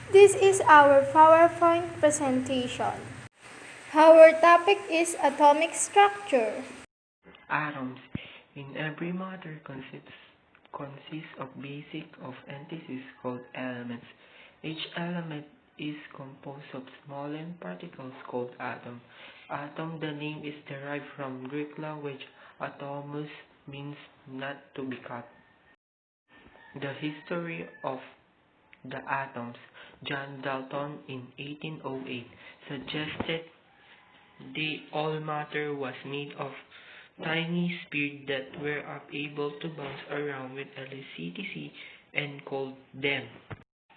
This is our PowerPoint presentation. Our topic is atomic structure. Atoms in every matter consists of basic of entities called elements. Each element is composed of smaller particles called atom. Atom, the name is derived from Greek language. Atomos means not to be cut. The history of the atoms. John Dalton in 1808 suggested all matter was made of tiny spears that were able to bounce around with electricity and called them.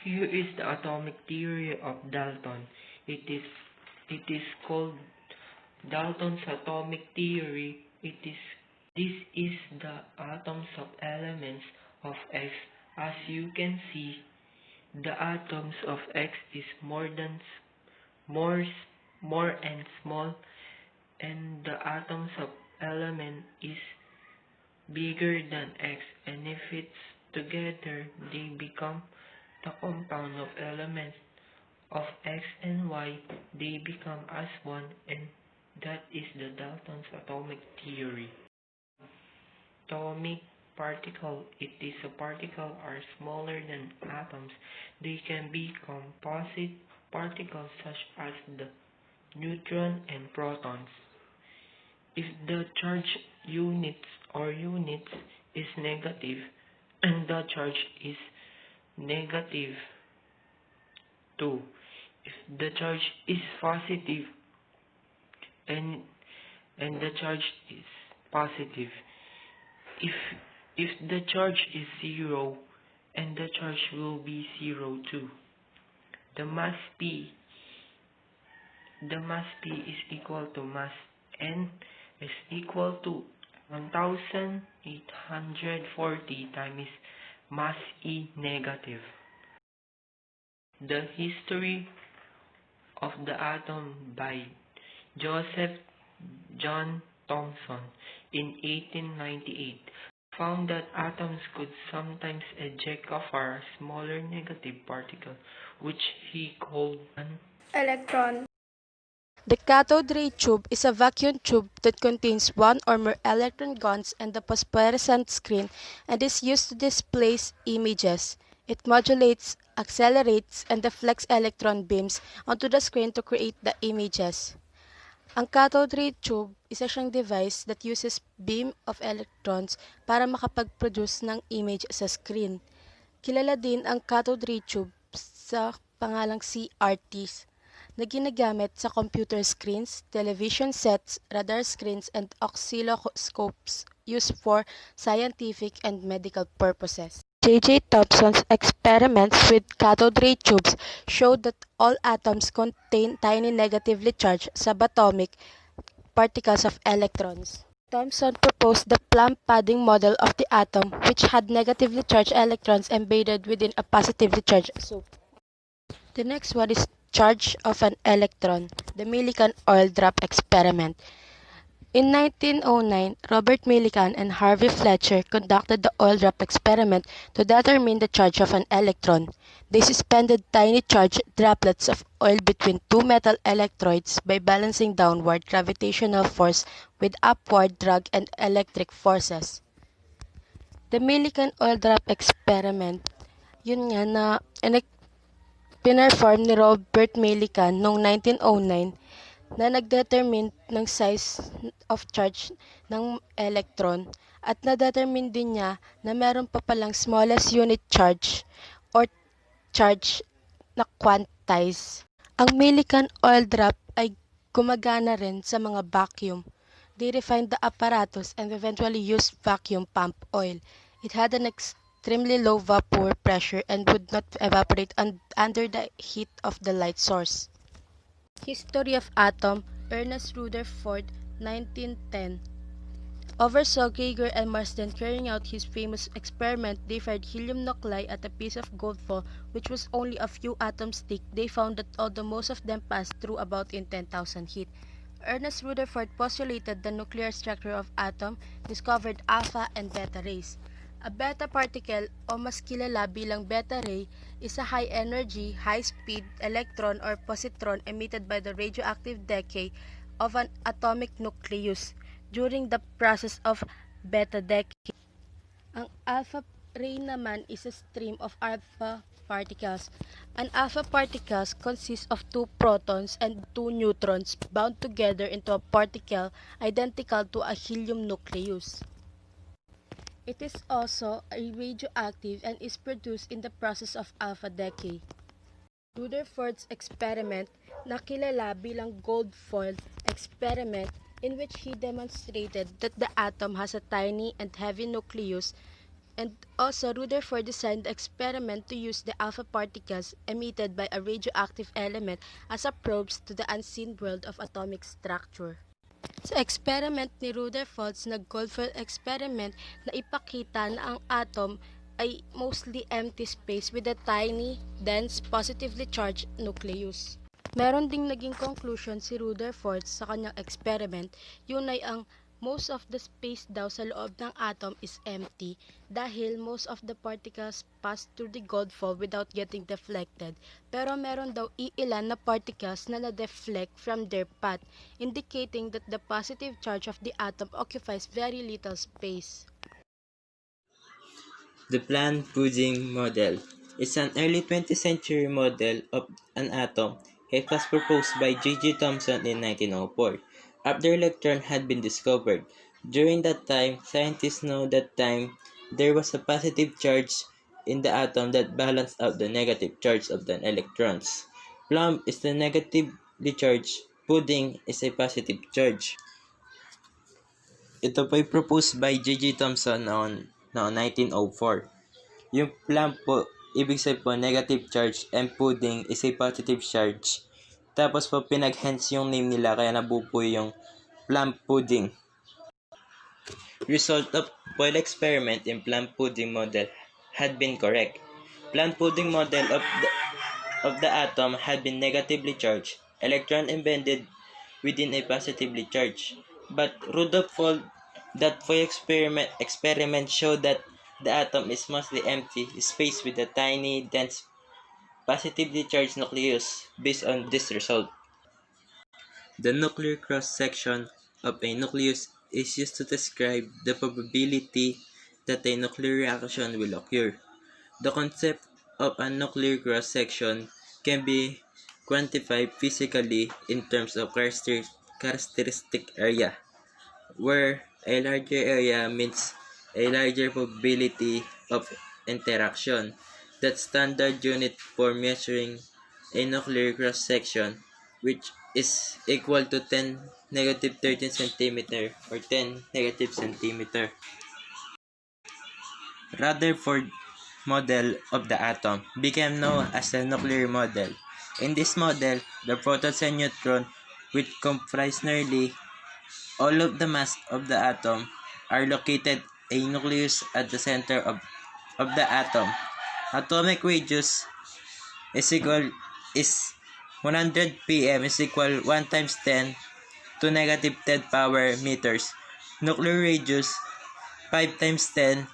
Here is the atomic theory of Dalton. It is called Dalton's atomic theory. This is the atoms of elements of X. As you can see, the atoms of X is more and small, and the atoms of element is bigger than X, and if it's together, they become the compound of elements of X and Y. They become as one, and that is the Dalton's atomic theory. Atomic particle. It is a particle are smaller than atoms. They can be composite particles such as the neutron and protons. If the charge units is negative and the charge is negative 2. If the charge is positive and the charge is positive. If the charge is 0 and the charge will be 0 too. The mass P is equal to mass N is equal to 1840 times mass E negative. The history of the atom by Joseph John Thomson in 1898 found that atoms could sometimes eject a far smaller negative particle, which he called an Electron. The cathode ray tube is a vacuum tube that contains one or more electron guns and the phosphorescent screen and is used to display images. It modulates, accelerates, and deflects electron beams onto the screen to create the images. Ang cathode ray tube, isa siyang device that uses beam of electrons para makapag-produce ng image sa screen. Kilala din ang cathode ray tube sa pangalang CRTs na ginagamit sa computer screens, television sets, radar screens, and oscilloscopes used for scientific and medical purposes. J.J. Thomson's experiments with cathode ray tubes showed that all atoms contain tiny negatively charged subatomic particles of electrons. Thomson proposed the plumb padding model of the atom, which had negatively charged electrons embedded within a positively charged soup. The next one is charge of an electron, the Millikan oil drop experiment. In 1909, Robert Millikan and Harvey Fletcher conducted the oil drop experiment to determine the charge of an electron. They suspended tiny charged droplets of oil between two metal electrodes by balancing downward gravitational force with upward drag and electric forces. The Millikan oil drop experiment, yun nga na pinerform ni Robert Millikan noong 1909 na nag-determine ng size of charge ng electron at na-determine din niya na meron pa palang smallest unit charge or charge na quantize. Ang Millikan oil drop ay gumagana rin sa mga vacuum. They refined the apparatus and eventually used vacuum pump oil. It had an extremely low vapor pressure and would not evaporate under the heat of the light source. History of atom, Ernest Rutherford, 1910. Oversaw Geiger and Marsden carrying out his famous experiment. They fired helium nuclei at a piece of gold foil, which was only a few atoms thick. They found that although most of them passed through about in 10,000 heat. Ernest Rutherford postulated the nuclear structure of atom, discovered alpha and beta rays. A beta particle o mas kilala bilang beta ray is a high-energy, high-speed electron or positron emitted by the radioactive decay of an atomic nucleus during the process of beta decay. Ang alpha ray naman is a stream of alpha particles. An alpha particles consists of two protons and two neutrons bound together into a particle identical to a helium nucleus. It is also a radioactive and is produced in the process of alpha decay. Rutherford's experiment, na kilala bilang gold foil experiment, in which he demonstrated that the atom has a tiny and heavy nucleus, and also Rutherford designed the experiment to use the alpha particles emitted by a radioactive element as a probes to the unseen world of atomic structure. Sa experiment ni Rutherford na Goldfield experiment na ipakita na ang atom ay mostly empty space with a tiny, dense, positively charged nucleus. Meron ding naging conclusion si Rutherford sa kanyang experiment, yun ay ang most of the space daw sa loob ng atom is empty dahil most of the particles pass through the gold foil without getting deflected. Pero meron daw iilan na particles na na-deflect from their path, indicating that the positive charge of the atom occupies very little space. The plum pudding model is an early 20th century model of an atom. It was proposed by J.J. Thomson in 1904, after electron had been discovered. During that time, scientists know that there was a positive charge in the atom that balanced out the negative charge of the electrons. Plum is the negatively charged, pudding is a positive charge. Ito po ay proposed by J.J. Thomson noong 1904. Yung plum po, ibig sabihin po negative charge, and pudding is a positive charge. Tapos po pinag-hence yung name nila kaya nabuo po yung plum pudding. Result of foil experiment in plum pudding model had been correct. Plum pudding model of the atom had been negatively charged, electron embedded within a positively charged. But Rutherford that foil experiment showed that the atom is mostly empty space with a tiny, dense, positively charged nucleus. Based on this result, the nuclear cross-section of a nucleus is used to describe the probability that a nuclear reaction will occur. The concept of a nuclear cross-section can be quantified physically in terms of characteristic area, where a larger area means a larger probability of interaction. That standard unit for measuring a nuclear cross-section, which is equal to 10 negative 13 centimeter or 10 negative centimeter. Rutherford model of the atom became known as the nuclear model. In this model, the protons and neutrons, which comprise nearly all of the mass of the atom, are located a nucleus at the center of the atom. Atomic radius is 100 pm is equal 1 times 10 to negative 10 power meters. Nuclear radius 5 times 10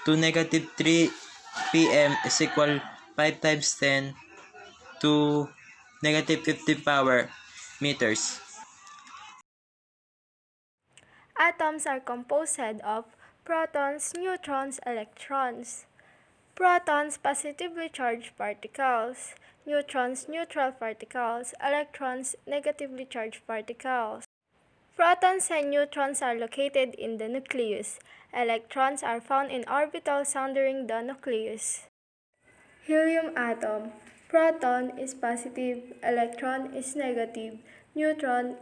to negative 3 pm is equal 5 times 10 to negative 15 power meters. Atoms are composed of protons, neutrons, electrons. Protons, positively charged particles. Neutrons, neutral particles. Electrons, negatively charged particles. Protons and neutrons are located in the nucleus. Electrons are found in orbitals surrounding the nucleus. Helium atom. Proton is positive, electron is negative, neutron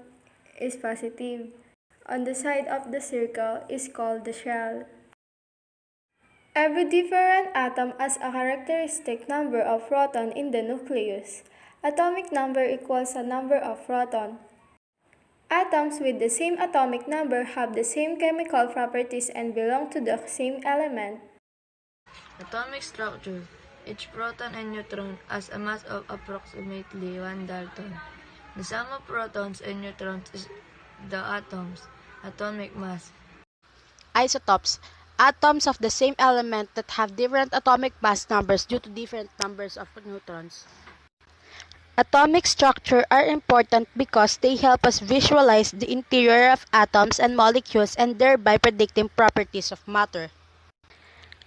is positive. On the side of the circle is called the shell. Every different atom has a characteristic number of protons in the nucleus. Atomic number equals a number of protons. Atoms with the same atomic number have the same chemical properties and belong to the same element. Atomic structure. Each proton and neutron has a mass of approximately 1 dalton. The sum of protons and neutrons is the atom's atomic mass. Isotopes. atoms of the same element that have different atomic mass numbers due to different numbers of neutrons. Atomic structure are important because they help us visualize the interior of atoms and molecules and thereby predicting properties of matter.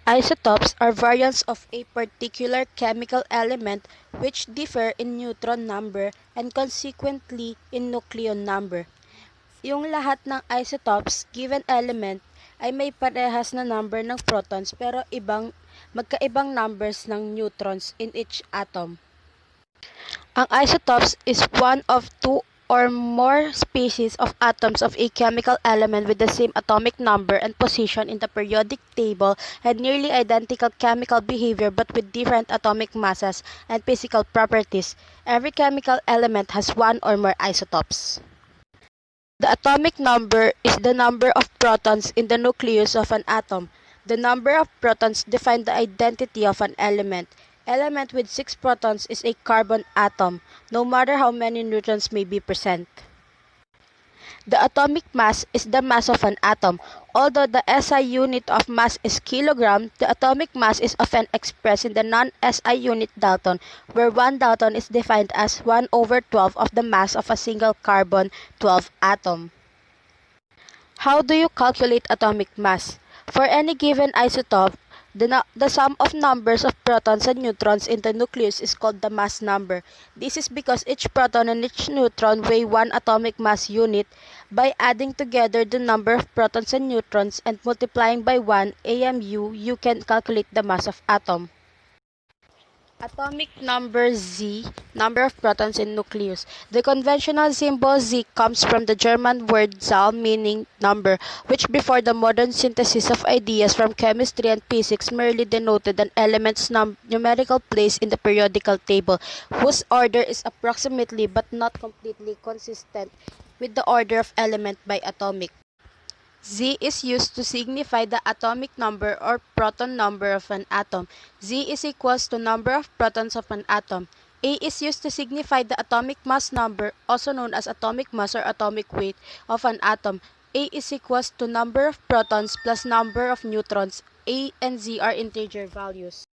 Isotopes are variants of a particular chemical element which differ in neutron number and consequently in nucleon number. Yung lahat ng isotopes given element ay may parehas na number ng protons pero magkaibang numbers ng neutrons in each atom. Ang isotopes is one of two or more species of atoms of a chemical element with the same atomic number and position in the periodic table and nearly identical chemical behavior but with different atomic masses and physical properties. Every chemical element has one or more isotopes. The atomic number is the number of protons in the nucleus of an atom. The number of protons define the identity of an element. Element with 6 protons is a carbon atom, no matter how many neutrons may be present. The atomic mass is the mass of an atom. Although the SI unit of mass is kilogram, the atomic mass is often expressed in the non-SI unit Dalton, where 1 Dalton is defined as 1/12 of the mass of a single carbon-12 atom. How do you calculate atomic mass? For any given isotope, the sum of numbers of protons and neutrons in the nucleus is called the mass number. This is because each proton and each neutron weigh 1 atomic mass unit. By adding together the number of protons and neutrons and multiplying by 1 AMU, you can calculate the mass of atom. Atomic number Z, number of protons in nucleus. The conventional symbol Z comes from the German word Zahl, meaning number, which before the modern synthesis of ideas from chemistry and physics merely denoted an element's numerical place in the periodical table, whose order is approximately but not completely consistent with the order of element by atomic. Z is used to signify the atomic number or proton number of an atom. Z is equals to number of protons of an atom. A is used to signify the atomic mass number, also known as atomic mass or atomic weight of an atom. A is equals to number of protons plus number of neutrons. A and Z are integer values.